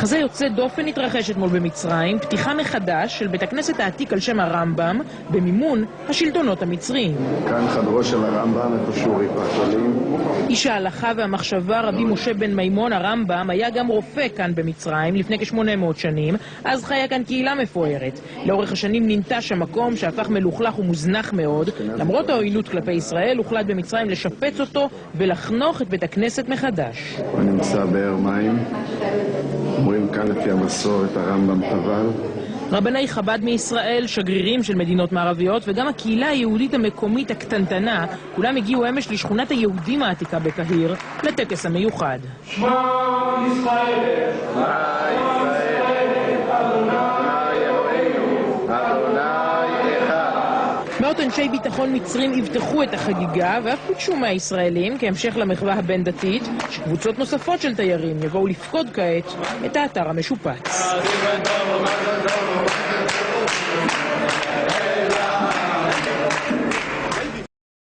מחזה יוצא דופן התרחש אתמול במצרים, פתיחה מחדש של בית הכנסת העתיק על שם הרמב"ם, במימון השלטונות המצריים. כאן חדרו של הרמב"ם, איפה שהוא ריפתולים. איש ההלכה והמחשבה רבי משה בן מימון הרמב"ם היה גם רופא כאן במצרים לפני כ-800 שנים, אז חיה כאן קהילה מפוארת. לאורך השנים ננטש המקום שהפך מלוכלך ומוזנח מאוד. למרות העוינות כלפי ישראל, הוחלט במצרים לשפץ אותו ולחנוך את בית הכנסת מחדש. הוא נמצא באר מים. אומרים כאן לפי המסורת הרמב"ם טבל. רבני חב"ד מישראל, שגרירים של מדינות מערביות וגם הקהילה היהודית המקומית הקטנטנה, כולם הגיעו אמש לשכונת היהודים העתיקה בקהיר לטקס המיוחד. שמע ישראל, מאות אנשי ביטחון מצרים יבטחו את החגיגה ואף ביקשו מהישראלים כהמשך למחווה הבין-דתית שקבוצות נוספות של תיירים יבואו לפקוד כעת את האתר המשופץ.